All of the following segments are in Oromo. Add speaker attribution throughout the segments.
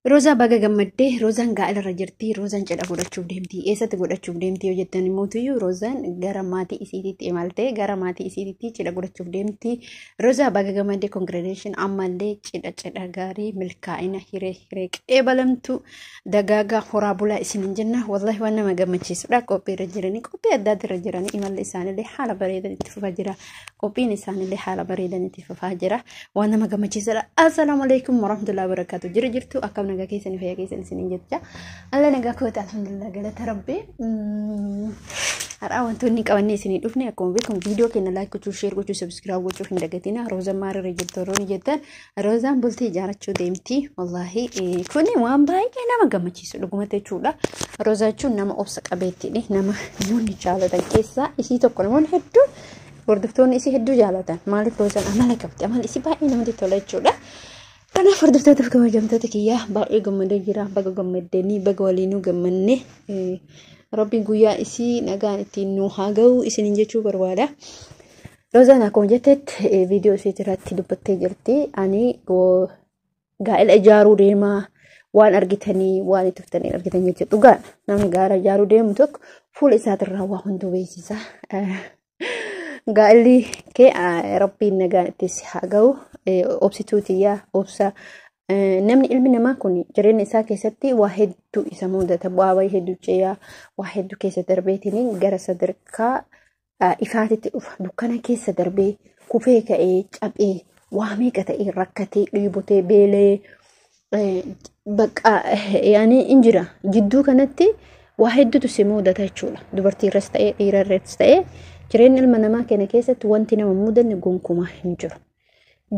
Speaker 1: Roza baga gammadde Rozaan gaa'ela jirti. Rozaan cidha godhachuuf deemti. Eessatti godhachuuf deemti yoo jettan immoo Rozaan gara maatii isiitiitti imaltee gara maatii isiitiitti cidha godhachuuf deemti. Rozaa baga gammadde congratulation ammallee cidha gaarii milkaa'ina hiree qeebalamtu dagaagaa horaa bulaa isinin jenna. Wallahi waan nama gammachiisudha. Qophii irra jiranii qophii addaatti irra jiranii imalli isaanillee haala bareedan itti fufaa jira. Qophiin isaanillee haala bareedan itti fufaa jira. Waan nama gammachiisudha. Assalaamu alaykum warahmatullahi wabarakatuh. Jirtu akkam nagaa keessanii fayyaa keessanii isiniin jecha alla nagaa koota alhamdulillah galata rabbi har'a wantoonni qabannee isinii dhufne akkuma beekamu viidiyoo keenya like gochuu share gochuu subscribe gochuu hin dagatina. Rozaan maarra jirtu roon jettan Rozaan bultii ijaarachuu deemti. Wallahi kuni waan baay'ee nama gammachiisu dhugumatti jechuudha. Rozaachuun nama obsa qabeettiidha. Nama namoonni jaalatan keessaa isii tokko namoonni hedduu hordoftoonni isii hedduu jaalatan. Maaliif Rozaan amala qabdi? Amalli isii baay'ee namatti tola jechuudha. Kana hordoftoota kabajamtoota kiyyaa baay'ee gammadee jira. Baga gammaddanii baga waliinuu gammanne Rabbiin guyyaa isii nagaan ittiin nu haa ga'u isiniin jechuu barbaada. Rozaan akkuma jettetti viidiyoo isii irratti dubbattee jirti. Ani gaa'ela ijaaruu deemaa waan argitanii waan itti dhuftanii argitan jechuudha. Dhugaan namni gaara ijaaruu deemu tokko fuula isaatirraa waa hunduu beeksisa. Gaa'elli kee Rabbiin nagaan ittis haa ga'u. Obsituutiyyaa obsa namni ilmi namaa kun jireenya isaa keessatti waa hedduu isa mudata bu'aa hedduu ceeyaa waa hedduu keessa darbeetiin gara sadarkaa ifaatitti dhufa dukkana keessa darbee kufee ka'ee cabee waa meeqa ta'ee rakkatee dhiibotee beelee bakka yaani injira jidduu kanatti waa hedduutu si mudata jechuudha. Dubartiirras ta'ee dhiirarras ta'ee jireenya ilma namaa kana keessatti wanti nama mudanne gonkumaa hin jiru.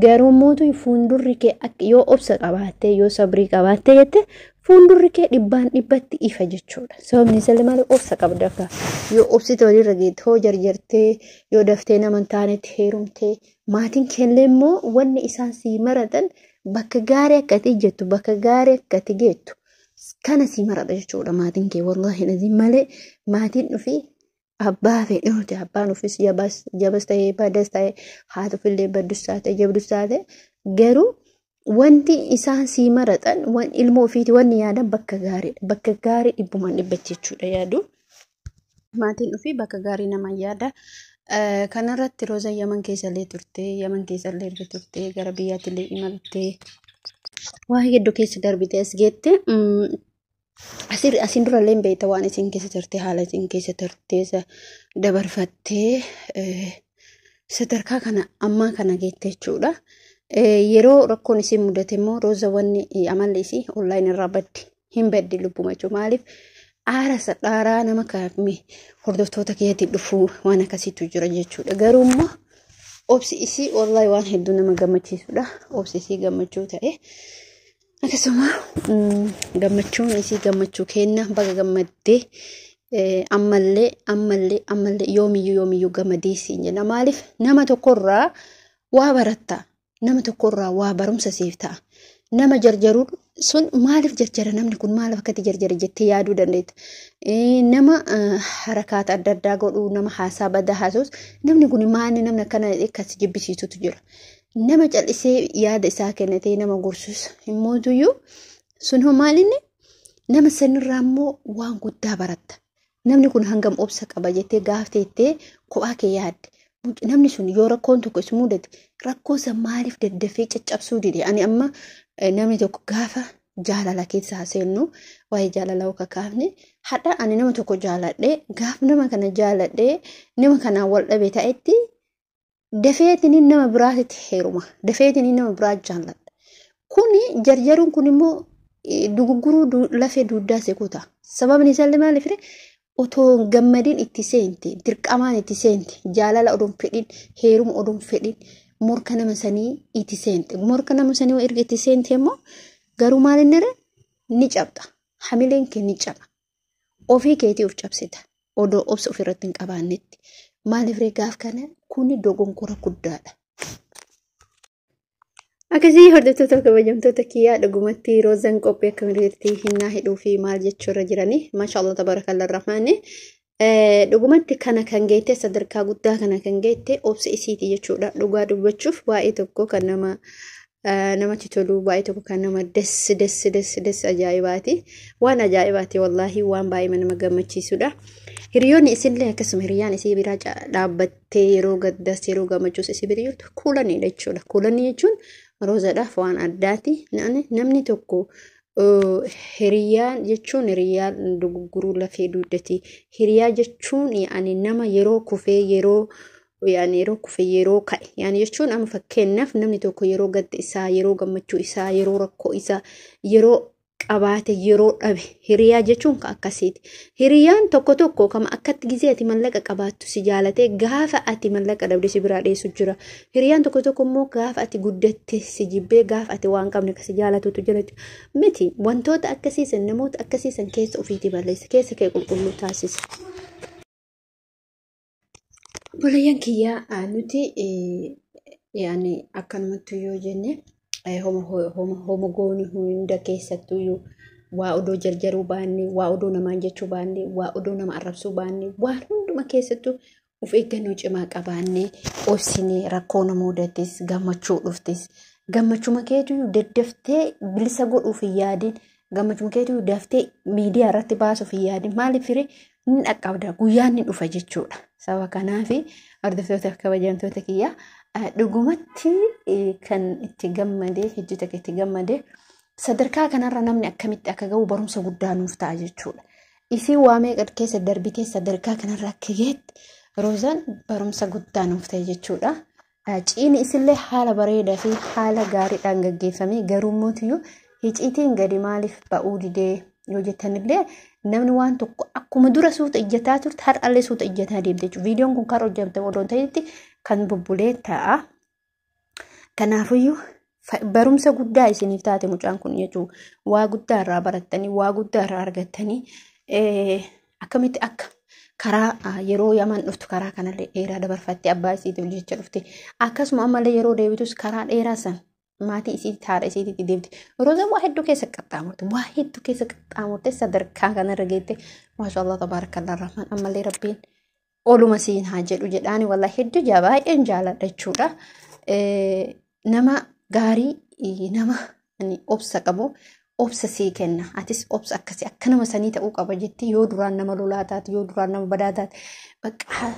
Speaker 1: Garuu mootu fuuldurri kee yoo obsa qabaatte yoo sabrii qabaatte jette fuuldurri kee dhibbaan dhibbatti ifa jechuudha. Sababni isaa maali obsa qabda akka yoo obsite walirra geette hoo jarjartee yoo daftee nama hin taanetti heerumtee maatiin keellee immoo wanni isaan sii maratan bakka gaarii akkati jettu bakka gaarii akkati geettu kana sii marata jechuudha maatiin kee wallahi lazim malee maatiin dhufii abbaa fedhuuti abbaan ofis jabas ta'ee badas ta'ee haati ofillee baddus taate jabdus taate garuu wanti isaan sii maratan wan ilmoo ofiiti wanni yaadan bakka gaarii dhibbumaan dhibbatti jechuudha yaadu. Maatiin ofii bakka gaarii nama yaada. Kanarratti Rozaan Yaman keessallee turte gara biyyaattillee imaltee waa hedduu keessa darbite as geette. Asin durallee beekta waan isin keessa turte haala isin keessa turte dabarfattee sadarkaa kana ammaa kana geette jechuudha. Yeroo rakkoon isin mudate immoo Rozaan wanni amalli isii online irraa hin baddi lubbuma jechuudha. Maaliif aara sadhaaraa nama kaa'ame hordoftoota keetti dhufuu waan akkasiitu jira jechuudha. Garuu immoo obsi isii wallahi waan hedduu nama gammachiisudha. Obsi isii gammachuu ta'e. Akkasuma gammachuun isii gammachuu kenna baga gammaddee ammallee yoomiyyuu gammadee siin jenna. Maaliif nama tokkorraa waa baratta nama tokkorraa waa barumsa siif ta'a. Nama jarjaruun sun maaliif jarjara namni kun maaliif akkatti jarjara jettee yaaduu dandeetta. Nama harakaata adda addaa godhuu nama haasaa badaa haasuus namni kun maali namni akkana akkas jibbisiisutu jira. Nama callisee yaada isaa kennatee nama gorsus immootuyyuu sun hoo maalinni nama sanirraa immoo waan guddaa baratta. Namni kun hangam obsa qaba jettee gaafteettee kophaa kee yaadde. Namni sun yoo rakkoon tokko is mudate rakkoo san maaliif daddafee caccabsuu dide. Ani amma namni tokko gaafa jaalala keessa haasennu waa'ee jaalalaa akka kaafne hadha ani nama tokko jaaladhee gaaf nama kana jaaladhee nama kanaan wal dhabe ta'etti dafeetiin nama biraatti heeruma. Dafeetiin nama biraa jaalladha. Kuni jarjaruun kun immoo dugugguruu lafee duddaa seekuta. Sababni isaa maaliif otoo gammadiin itti seenti, dirqamaan itti seenti, jaalala odoon fedhin, heeruma odoon fedhin, morka nama sanii itti seenti. Morka nama sanii erga itti seenti immoo garuu maalinni ni cabxa. Hamileen kee ni caba. Ofii keetii of cabsita. Odoo obsa ofirratti hin qabaannetti. Maaliif gaaf kana kuni dogonkora guddaadha. Akkasii hordoftoota kabajamtoota kiyyaa dhugumatti Rozaan qophii akkamitti hinnaa hidhuu fi maal jechuurra jiranii maashaallah tabarakallah rahmaani dhugumatti kana kan geette sadarkaa guddaa kana kan geette obsa isiiti jechuudha. Dhugaa dubbachuuf waa'ee tokko kan nama namatti tolu baay'ee tokko kan nama des ajaa'ibaati. Waan ajaa'ibaati wallaahi waan baay'ee nama gammachiisudha. Hiriyoonni isinillee akkasuma hiriyaan isii biraa dhaabbattee yeroo gaddaas yeroo gammachuus isii biriyyootu kuulanidha jechuudha. Kuulanni jechuun roozadhaaf waan addaati. Namni tokko hiriyaan jechuun hiriyaan dogoggoruu lafee duudati. Hiriyaa jechuun nama yeroo kufee yeroo kufee yeroo ka'e jechuun amma fakkeenyaaf namni tokko yeroo gadda isaa yeroo gammachuu isaa yeroo rakkoo isaa yeroo qabaate yeroo dhabe hiriyaa jechuun akkasiiti. Hiriyaan tokko kama akkatti gizee ati mallaqa qabaattu si jaalatee gaafa ati mallaqa dhabde si biraa dheessu jira. Hiriyaan tokko immoo gaafa ati guddatte si jibbee gaafa ati waan qabne si jaalatutu jira miti. Wantoota akkasiisan namoota akkasiisan keessa ofiitii balleessa keessa kee qulqulluu taasisa. Bolayyan kiyyaa nuti akkanumatti yoo jenne homo gooni hunda keessattuu waa odoo jarjaruu baanne waa odoo namaan jechuu baanne waa odoo nama arrabsuu baanne waan hunduma keessattuu of eeggannoo cimaa qabaanne obsinee rakkoo nama mudates gammachuu dhuftes gammachuma keetu daddaftee bilisa godhuuf hin yaadin gammachuma keetu daftee miidiyaa irratti baasuuf hin yaadin maaliif firee ni dhaqqabda guyyaan ni dhufa jechuudha. Sababa kanaafi hordoftoota kabajamtoota kiyyaa dhugumatti kan itti gammadee hojjeta itti gammadee sadarkaa kanarra namni akkamitti akka ga'u barumsa guddaa nuuf ta'a jechuudha. Isii waamee keessa darbitee sadarkaa kanarra akka geetti roozaan barumsa guddaa nuuf ta'e jechuudha. Ciini isillee haala bareedaa fi haala gaariidhaan gaggeeffamee garuu mootiyyuu hiciitiin gadi maaliif ba'uu didee yoo jettanillee namni waan tokko akkuma dura suuta ijjataa turte har'allee suuta ijjataa deemte jechuudha. Viidiyoon kun karaa hojjamte odoon ta'etti kan bubbulee ta'a. Kanaafiyyuu barumsa guddaa isiniif taate mucaan kun jechuudha. Waa guddaa irraa barattanii waa guddaa irraa argattanii akkamitti akka karaa yeroo yaman dhuftu karaa kanallee dheeraa dabarfattee abbaa isiitiif jecha dhufte akkasuma ammallee yeroo deebitus karaa dheeraa san maatii isii haadha isiititti deemte. Roozaan waa hedduu keessa qaxxaamurte sadarkaa kanarra geette maashaallah tabaarakallah rahman ammallee rabbiin oluma siin haa jedhu jedhaani wallahi hedduu baay'een jaaladha jechuudha. Nama gaarii nama obsa qabu obsa sii kenna. Atis obsa akkasii akka nama sanii ta'uu qaba jetti yoo duraan nama lolaa taate yoo duraan nama badaa taate bakka